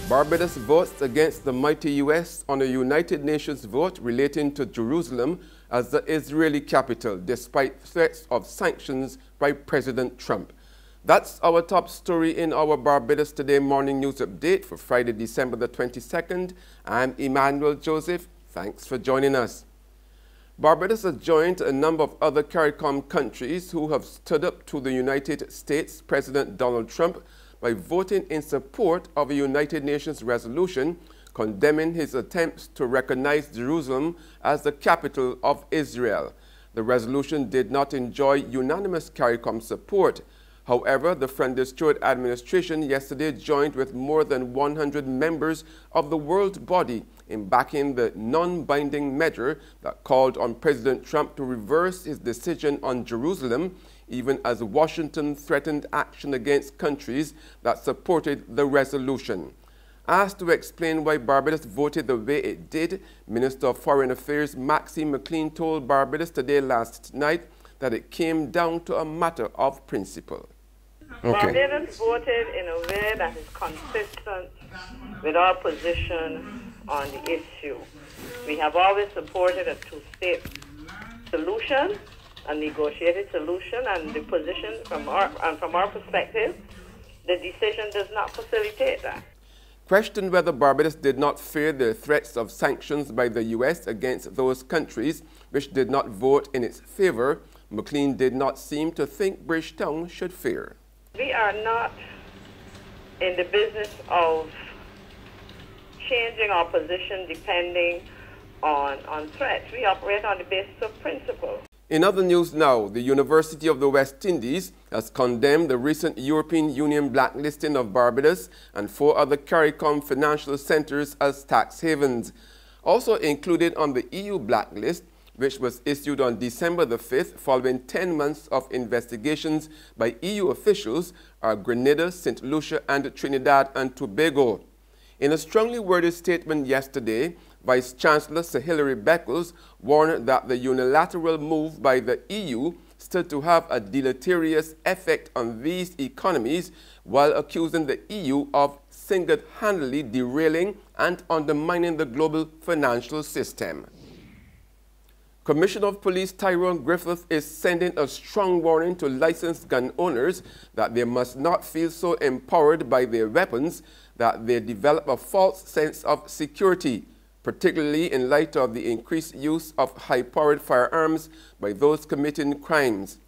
Barbados votes against the mighty U.S. on a United Nations vote relating to Jerusalem as the Israeli capital, despite threats of sanctions by President Trump. That's our top story in our Barbados Today morning news update for Friday, December the 22nd. I'm Emmanuel Joseph. Thanks for joining us. Barbados has joined a number of other CARICOM countries who have stood up to the United States President Donald Trump by voting in support of a United Nations resolution condemning his attempts to recognize Jerusalem as the capital of Israel. The resolution did not enjoy unanimous CARICOM support. However, the Friendly Stewart administration yesterday joined with more than 100 members of the world body in backing the non-binding measure that called on President Trump to reverse his decision on Jerusalem, even as Washington threatened action against countries that supported the resolution. Asked to explain why Barbados voted the way it did, Minister of Foreign Affairs Maxine McLean told Barbados Today last night that it came down to a matter of principle. Barbados voted in a way that is consistent with our position on the issue. We have always supported a two-state solution, a negotiated solution, and the position from our perspective, the decision does not facilitate that. Questioned whether Barbados did not fear the threats of sanctions by the U.S. against those countries which did not vote in its favor, McLean did not seem to think Bridgetown should fear. We are not in the business of changing our position depending on threats. We operate on the basis of principle. In other news now, the University of the West Indies has condemned the recent European Union blacklisting of Barbados and 4 other CARICOM financial centers as tax havens. Also included on the EU blacklist, which was issued on December the 5th following 10 months of investigations by EU officials, are Grenada, St. Lucia and Trinidad and Tobago. In a strongly worded statement yesterday, Vice-Chancellor Sir Hilary Beckles warned that the unilateral move by the EU stood to have a deleterious effect on these economies, while accusing the EU of single-handedly derailing and undermining the global financial system. Commissioner of Police Tyrone Griffith is sending a strong warning to licensed gun owners that they must not feel so empowered by their weapons that they develop a false sense of security, particularly in light of the increased use of high-powered firearms by those committing crimes.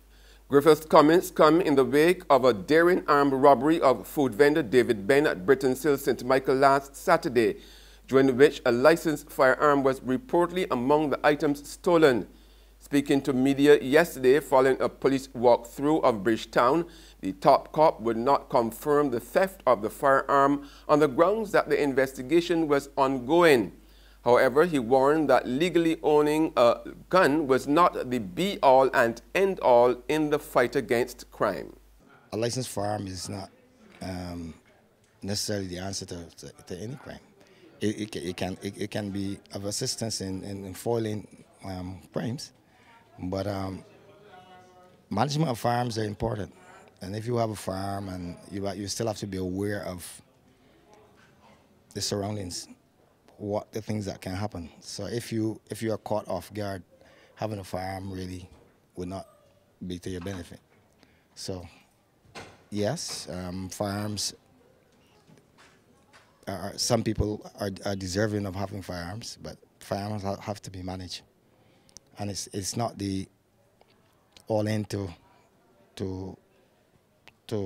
Griffith's comments come in the wake of a daring armed robbery of food vendor David Ben at Britain's Hill, St. Michael last Saturday, during which a licensed firearm was reportedly among the items stolen. Speaking to media yesterday following a police walkthrough of Bridgetown, the top cop would not confirm the theft of the firearm on the grounds that the investigation was ongoing. However, he warned that legally owning a gun was not the be-all and end-all in the fight against crime. A licensed firearm is not necessarily the answer to any crime. It can be of assistance in foiling crimes, but management of firearms are important. And if you have a firearm, and you still have to be aware of the surroundings, what the things that can happen. So if you are caught off guard, having a firearm really would not be to your benefit. So yes, firearms. Some people are deserving of having firearms, but firearms have to be managed, and it's not the all in to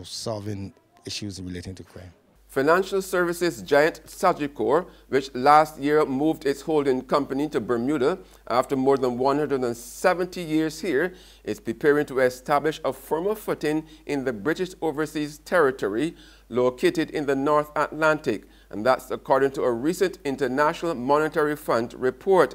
solving issues relating to crime. Financial services giant Sagicor, which last year moved its holding company to Bermuda after more than 170 years here, is preparing to establish a firmer footing in the British Overseas Territory located in the North Atlantic, and that's according to a recent International Monetary Fund report.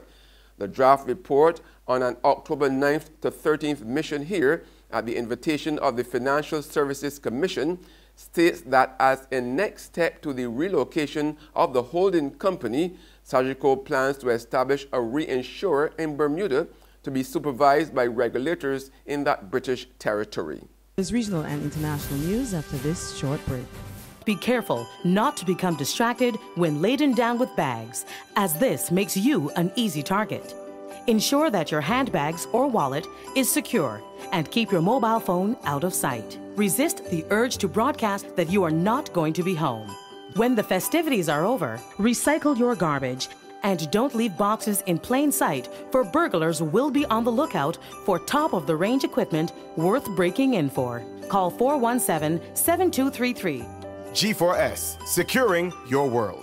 The draft report on an October 9th to 13th mission here at the invitation of the Financial Services Commission states that as a next step to the relocation of the holding company, Sagicor plans to establish a reinsurer in Bermuda to be supervised by regulators in that British territory. There's regional and international news after this short break. Be careful not to become distracted when laden down with bags, as this makes you an easy target. Ensure that your handbags or wallet is secure and keep your mobile phone out of sight. Resist the urge to broadcast that you are not going to be home. When the festivities are over, recycle your garbage and don't leave boxes in plain sight, for burglars will be on the lookout for top-of-the-range equipment worth breaking in for. Call 417-7233. G4S, securing your world.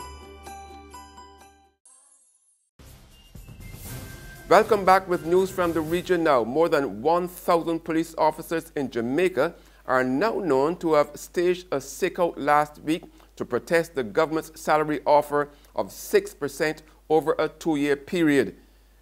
Welcome back with news from the region now. More than 1,000 police officers in Jamaica are now known to have staged a sick-out last week to protest the government's salary offer of 6% over a 2-year period.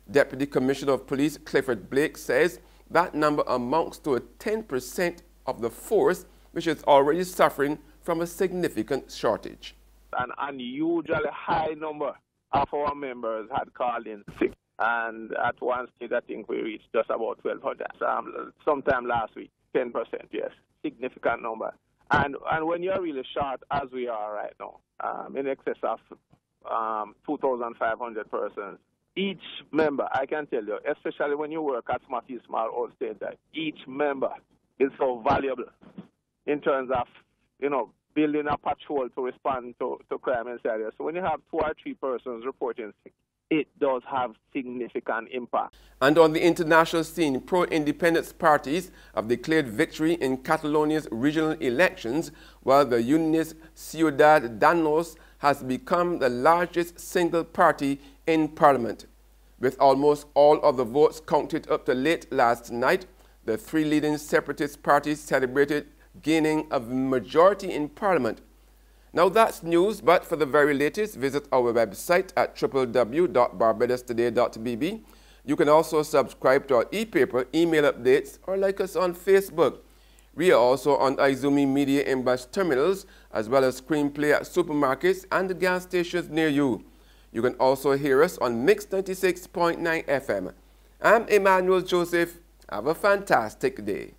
Deputy Commissioner of Police Clifford Blake says that number amounts to 10% of the force, which is already suffering from a significant shortage. An unusually high number of our members had called in sick. And at one stage, I think we reached just about 1,200. Sometime last week, 10%, yes, significant number. And when you're really short, as we are right now, in excess of 2,500 persons, each member, I can tell you, especially when you work at Smarty Small Old State, that each member is so valuable in terms of, building a patrol to respond to crime in this area. So when you have 2 or 3 persons reporting sick, it does have significant impact. And on the international scene, pro-independence parties have declared victory in Catalonia's regional elections, while the Unionist Ciudadanos has become the largest single party in parliament. With almost all of the votes counted up to late last night, the 3 leading separatist parties celebrated gaining a majority in parliament. Now that's news, but for the very latest, visit our website at www.barbadostoday.bb. You can also subscribe to our e-paper, email updates, or like us on Facebook. We are also on Izumi Media in bus terminals, as well as Screenplay at supermarkets and gas stations near you. You can also hear us on Mix 96.9 FM. I'm Emmanuel Joseph. Have a fantastic day.